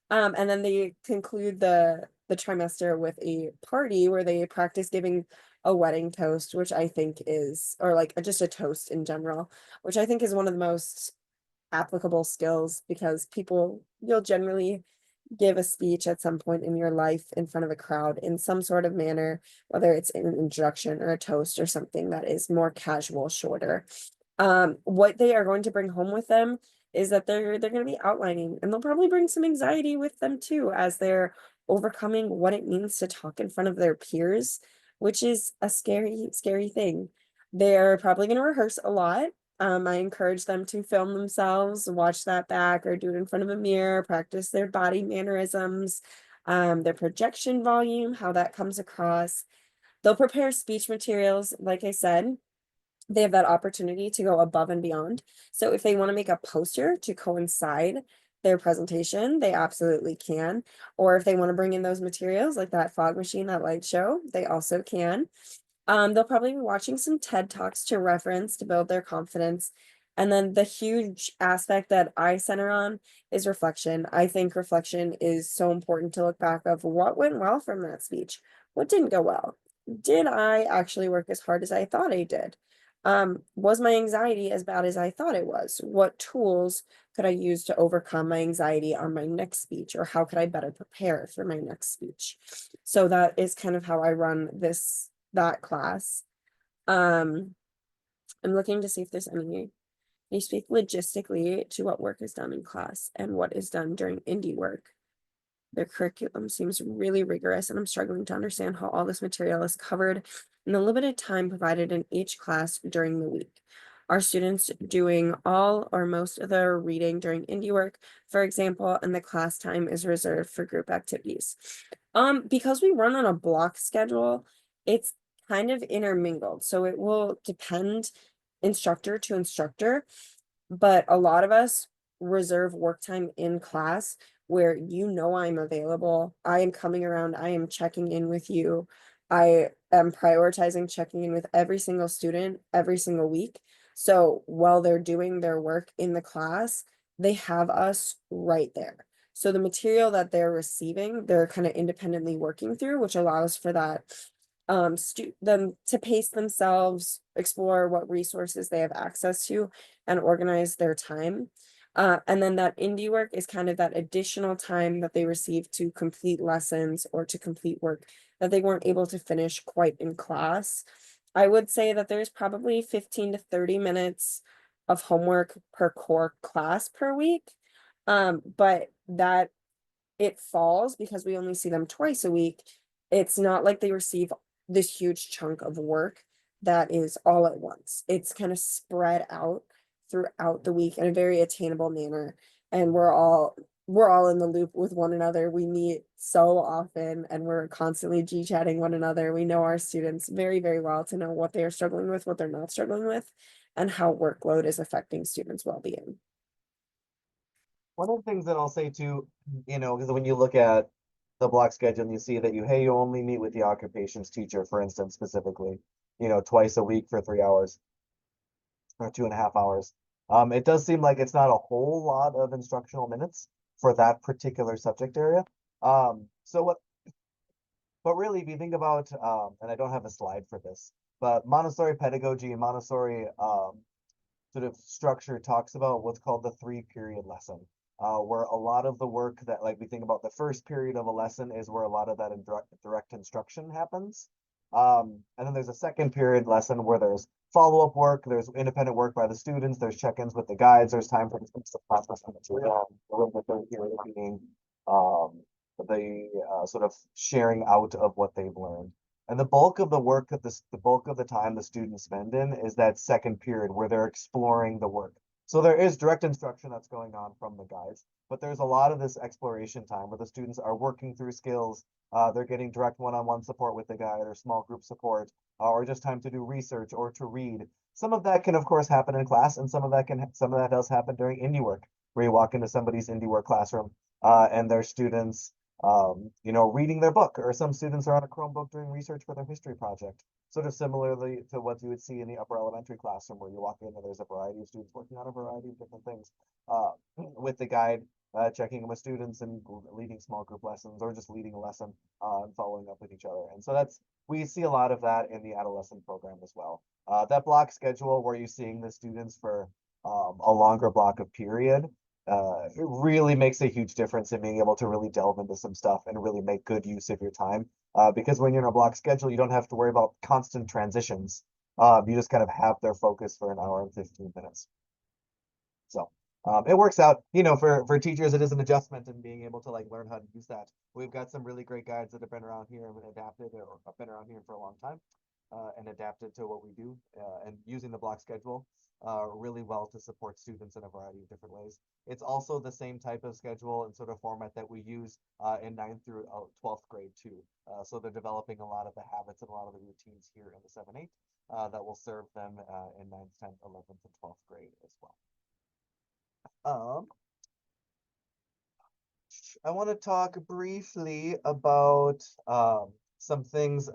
And then they conclude the trimester with a party where they practice giving a wedding toast, which I think is, or like just a toast in general, which I think is one of the most applicable skills, because you'll generally give a speech at some point in your life in front of a crowd in some sort of manner, whether it's an introduction or a toast or something that is more casual, shorter. What they are going to bring home with them is that they're going to be outlining, and they'll probably bring some anxiety with them too, as they're overcoming what it means to talk in front of their peers, which is a scary, scary thing. They're probably going to rehearse a lot. I encourage them to film themselves, watch that back, or do it in front of a mirror, practice their body mannerisms, their projection volume, how that comes across. They'll prepare speech materials, like I said. They have that opportunity to go above and beyond. So if they want to make a poster to coincide their presentation, they absolutely can. Or if they want to bring in those materials like that fog machine, that light show, they also can. They'll probably be watching some TED Talks to reference to build their confidence. And then the huge aspect that I center on is reflection. I think reflection is so important to look back of what went well from that speech, what didn't go well. Did I actually work as hard as I thought I did? Was my anxiety as bad as I thought it was? What tools could I use to overcome my anxiety on my next speech, or how could I better prepare for my next speech? So that is kind of how I run that class. I'm looking to see if there's any. They speak logistically to what work is done in class and what is done during indie work. Their curriculum seems really rigorous, and I'm struggling to understand how all this material is covered in the limited time provided in each class during the week. our students doing all or most of their reading during indie work, for example, and the class time is reserved for group activities. Because we run on a block schedule, it's kind of intermingled, so it will depend instructor to instructor, but a lot of us reserve work time in class where I'm available, I am coming around, I am checking in with you, I am prioritizing checking in with every single student every single week. So while they're doing their work in the class, they have us right there. So the material that they're receiving, they're kind of independently working through, which allows for that them to pace themselves, explore what resources they have access to, and organize their time. And then that indie work is kind of that additional time that they receive to complete lessons or to complete work that they weren't able to finish quite in class. I would say that there's probably 15 to 30 minutes of homework per core class per week. But that it falls because we only see them twice a week. It's not like they receive this huge chunk of work that is all at once. It's kind of spread out throughout the week in a very attainable manner. And we're all in the loop with one another. We meet so often and we're constantly G-chatting one another. We know our students very, very well to know what they are struggling with, what they're not struggling with, and how workload is affecting students' well-being. One of the things that I'll say too, because when you look at the block schedule and you see that you only meet with the occupations teacher, for instance, specifically, twice a week for 3 hours or 2.5 hours. It does seem like it's not a whole lot of instructional minutes for that particular subject area. But really, if you think about, and I don't have a slide for this, but Montessori pedagogy and Montessori sort of structure talks about what's called the 3-period lesson, where a lot of the work that, like, we think about the first period of a lesson is where a lot of that direct instruction happens. And then there's a second period lesson where there's follow-up work, there's independent work by the students, there's check-ins with the guides, there's time for the process material, the third period being the sort of sharing out of what they've learned. And the bulk of the work that the bulk of the time the students spend in is that second period where they're exploring the work. So there is direct instruction that's going on from the guides, but there's a lot of this exploration time where the students are working through skills. They're getting direct one-on-one support with the guide or small group support, or just time to do research or to read. Some of that can, of course, happen in class, and some of that does happen during indie work, where you walk into somebody's indie work classroom and their students reading their book, or some students are on a Chromebook doing research for their history project. Sort of similarly to what you would see in the upper elementary classroom, where you walk in and there's a variety of students working on a variety of different things with the guide, checking in with students and leading small group lessons, or just leading a lesson and following up with each other. And so we see a lot of that in the adolescent program as well. That block schedule where you're seeing the students for a longer block of period, it really makes a huge difference in being able to really delve into some stuff and really make good use of your time. Because when you're in a block schedule, you don't have to worry about constant transitions. You just kind of have their focus for an hour and 15 minutes. So it works out, for teachers, it is an adjustment in being able to learn how to use that. We've got some really great guides that have been around here and adapted, or have been around here for a long time, and adapted to what we do, and using the block schedule really well to support students in a variety of different ways. It's also the same type of schedule and sort of format that we use in 9th through 12th grade too. So they're developing a lot of the habits and a lot of the routines here in the 7-8 that will serve them in 9th, 10th, 11th, and 12th grade as well. I want to talk briefly about some things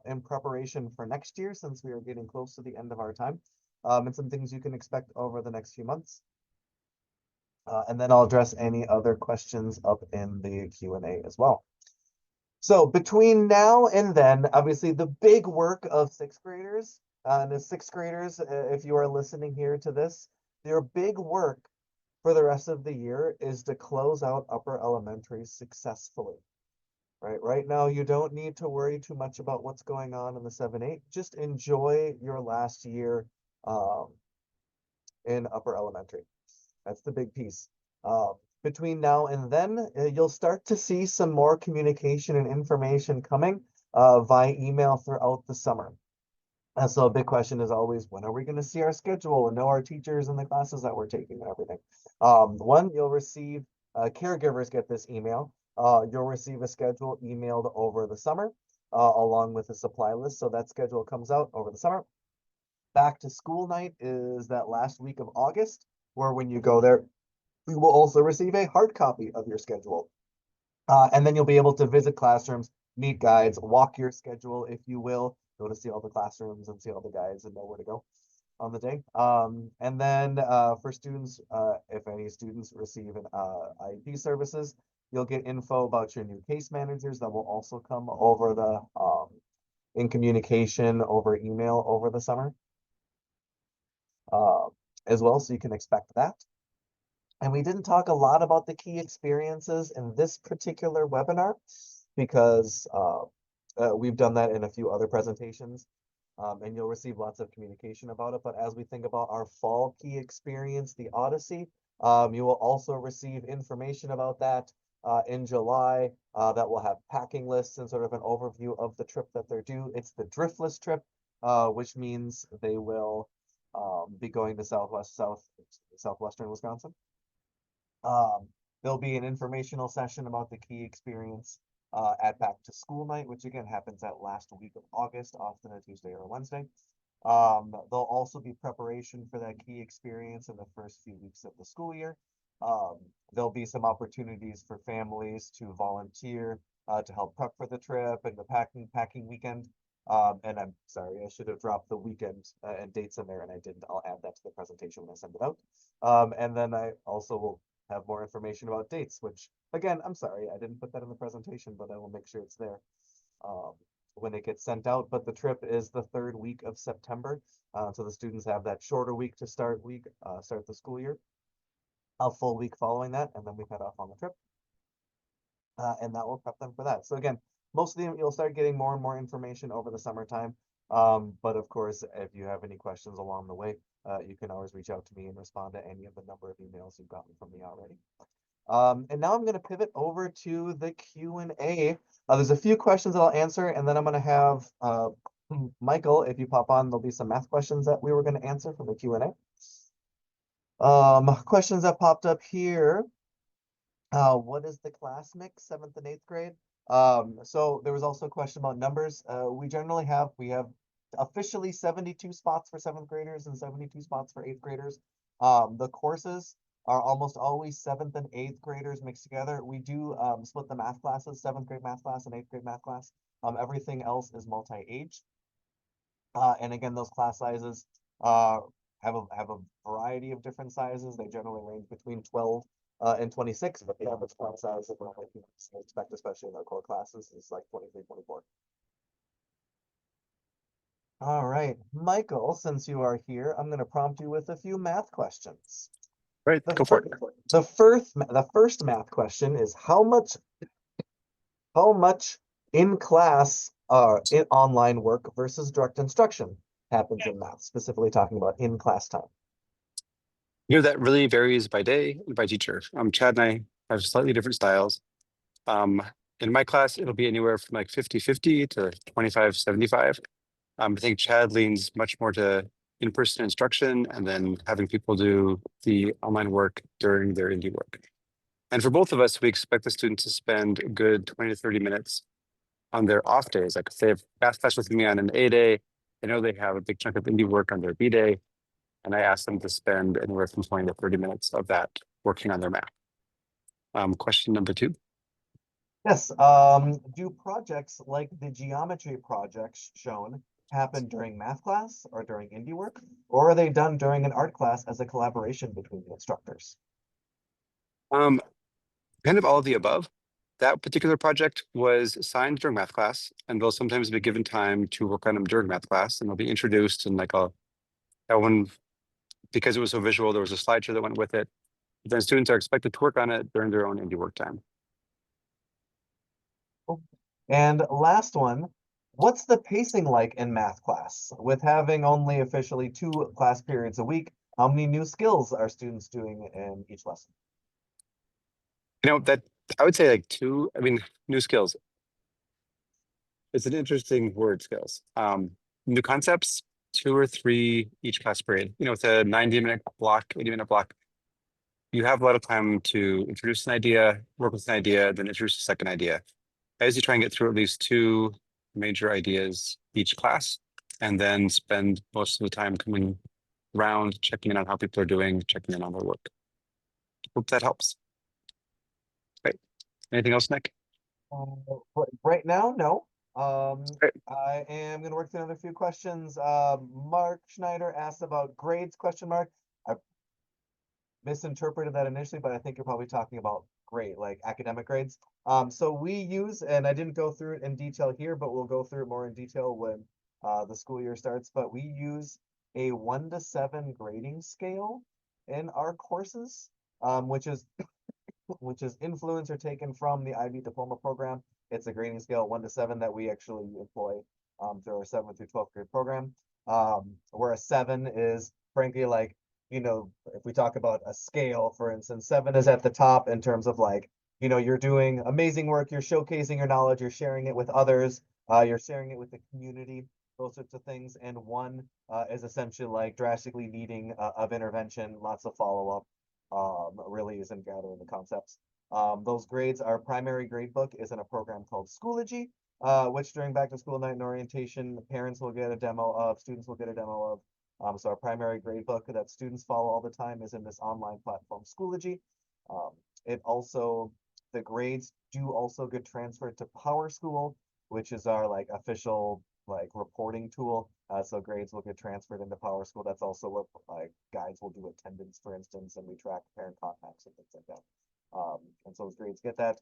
in preparation for next year, since we are getting close to the end of our time, and some things you can expect over the next few months. And then I'll address any other questions up in the Q&A as well. So between now and then, obviously the big work of 6th graders, and the 6th graders, if you are listening here to this, their big work for the rest of the year is to close out upper elementary successfully. Right now, you don't need to worry too much about what's going on in the 7-8. Just enjoy your last year in upper elementary. That's the big piece. Between now and then, you'll start to see some more communication and information coming via email throughout the summer. And so a big question is always, when are we going to see our schedule and know our teachers and the classes that we're taking and everything? One, you'll receive, caregivers get this email. You'll receive a schedule emailed over the summer, along with a supply list. So that schedule comes out over the summer. Back to school night is that last week of August, where when you go there, you will also receive a hard copy of your schedule. And then you'll be able to visit classrooms, meet guides, walk your schedule, if you will, go to see all the classrooms and see all the guides and know where to go on the day. And then for students, if any students receive an IEP services, you'll get info about your new case managers that will also come over the in communication over email over the summer as well, so you can expect that. And we didn't talk a lot about the key experiences in this particular webinar because we've done that in a few other presentations, and you'll receive lots of communication about it. But as we think about our fall key experience, the Odyssey, you will also receive information about that in July that will have packing lists and sort of an overview of the trip that they're due. It's the driftless trip, which means they will be going to southwestern Wisconsin. There'll be an informational session about the key experience at back to school night, which again happens that last week of August, often a Tuesday or a Wednesday. There'll also be preparation for that key experience in the first few weeks of the school year. There'll be some opportunities for families to volunteer to help prep for the trip and the packing weekend. And I'm sorry, I should have dropped the weekend and dates in there, and I didn't. I'll add that to the presentation when I send it out. And then I also will have more information about dates, which again, I'm sorry, I didn't put that in the presentation, but I will make sure it's there when it gets sent out. But the trip is the third week of September. So the students have that shorter week to start the school year, a full week following that, and then we head off on the trip. And that will prep them for that. So again, most of them, you'll start getting more and more information over the summertime. But of course, if you have any questions along the way, you can always reach out to me and respond to any of the number of emails you've gotten from me already. And now I'm going to pivot over to the Q&A. There's a few questions that I'll answer, and then I'm going to have Michael, if you pop on, there'll be some math questions that we were going to answer from the Q&A. Questions that popped up here. What is the class mix, 7th and 8th grade? So there was also a question about numbers. We have officially 72 spots for 7th graders and 72 spots for 8th graders. The courses are almost always 7th and 8th graders mixed together. We do split the math classes, 7th grade math class and 8th grade math class. Everything else is multi-age. And again, those class sizes have a variety of different sizes. They generally range between 12 and 26, but the average class size that we expect, especially in our core classes, is like 23, 24. All right, Michael, since you are here, I'm going to prompt you with a few math questions. Right, go for it. The first math question is how much in class in online work versus direct instruction happens in math, specifically talking about in class time? That really varies by day and by teacher. Chad and I have slightly different styles. In my class, it'll be anywhere from like 50-50 to 25-75. I think Chad leans much more to in-person instruction and then having people do the online work during their indie work. And for both of us, we expect the students to spend a good 20 to 30 minutes on their off days. Like if they have math class with me on an A day, I know they have a big chunk of indie work on their B day. And I ask them to spend anywhere from 20 to 30 minutes of that working on their math. Question number 2. Yes. Do projects like the geometry projects shown happen during math class or during indie work, or are they done during an art class as a collaboration between the instructors? Kind of all of the above. That particular project was assigned during math class, and they'll sometimes be given time to work on them during math class, and they'll be introduced and like that one, because it was so visual, there was a slideshow that went with it. Then students are expected to work on it during their own indie work time. And last one, what's the pacing like in math class? With having only officially 2 class periods a week, how many new skills are students doing in each lesson? That I would say like 2, new skills. It's an interesting word, skills. New concepts, 2 or 3 each class period. You know, with a 90-minute block, 80-minute block, you have a lot of time to introduce an idea, work with an idea, then introduce a second idea. As you try and get through at least 2 major ideas each class, and then spend most of the time coming around, checking in on how people are doing, checking in on their work. Hope that helps. Right. Anything else, Nick? Right now, no. Great. I am going to work through another few questions. Mark Schneider asked about grades, question mark. I misinterpreted that initially, but I think you're probably talking about grade, like academic grades. So we use, and I didn't go through it in detail here, but we'll go through it more in detail when the school year starts. But we use a 1 to 7 grading scale in our courses, which is influenced or taken from the IB diploma program. It's a grading scale 1 to 7 that we actually employ through our 7th through 12th grade program. Where a 7 is frankly like, you know, if we talk about a scale, for instance, 7 is at the top in terms of like, you know, you're doing amazing work, you're showcasing your knowledge, you're sharing it with others, you're sharing it with the community, those sorts of things. And 1 is essentially like drastically needing of intervention, lots of follow-up, really isn't gathering the concepts. Those grades, our primary grade book is in a program called Schoology, which during back to school night and orientation, the parents will get a demo of, students will get a demo of. So our primary grade book that students follow all the time is in this online platform, Schoology. It also, the grades do also get transferred to PowerSchool, which is our like official like reporting tool. So grades will get transferred into PowerSchool. That's also what like guides will do attendance, for instance, and we track parent contacts and things like that. And so those grades get that.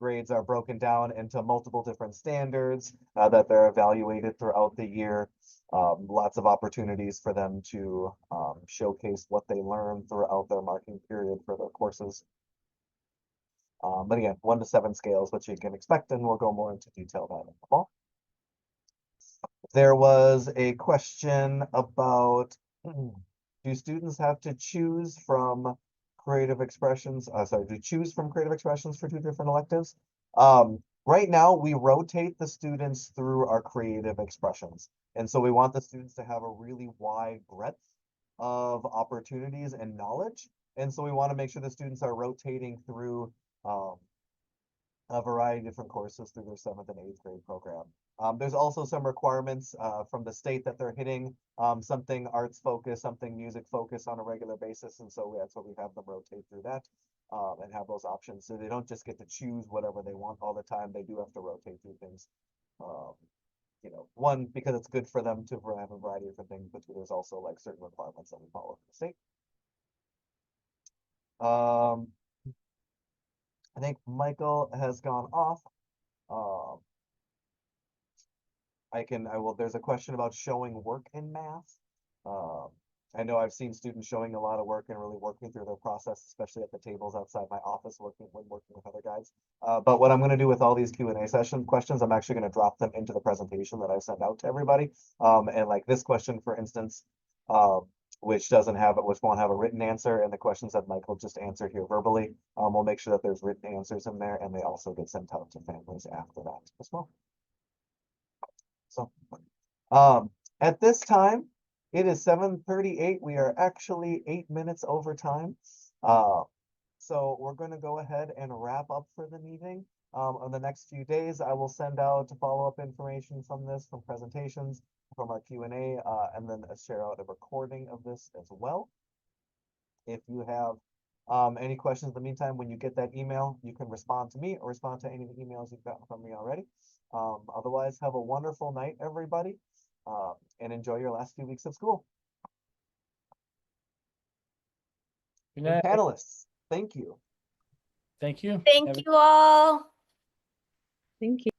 Grades are broken down into multiple different standards that they're evaluated throughout the year. Lots of opportunities for them to showcase what they learn throughout their marking period for their courses. But again, 1 to 7 scales, which you can expect, and we'll go more into detail that in the fall. There was a question about, do students have to choose from creative expressions? Do choose from creative expressions for 2 different electives? Right now, we rotate the students through our creative expressions. And so we want the students to have a really wide breadth of opportunities and knowledge. And so we want to make sure the students are rotating through a variety of different courses through their 7th and 8th grade program. There's also some requirements from the state that they're hitting, something arts focus, something music focus on a regular basis. And so that's what we have them rotate through that and have those options. So they don't just get to choose whatever they want all the time. They do have to rotate through things. You know, 1, because it's good for them to have a variety of different things, but 2, there's also like certain requirements that we follow from the state. I think Michael has gone off. There's a question about showing work in math. I know I've seen students showing a lot of work and really working through their process, especially at the tables outside my office, working with other guys. But what I'm going to do with all these Q&A session questions, I'm actually going to drop them into the presentation that I send out to everybody. And like this question, for instance, which won't have a written answer, and the questions that Michael just answered here verbally, we'll make sure that there's written answers in there, and they also get sent out to families after that as well. So, at this time, it is 7:38. We are actually 8 minutes over time. So we're going to go ahead and wrap up for the meeting. On the next few days, I will send out follow-up information from this, from presentations, from our Q&A, and then share out a recording of this as well. If you have any questions in the meantime, when you get that email, you can respond to me or respond to any of the emails you've gotten from me already. Otherwise, have a wonderful night, everybody, and enjoy your last few weeks of school. Good night. And panelists, thank you. Thank you. Thank you all. Thank you.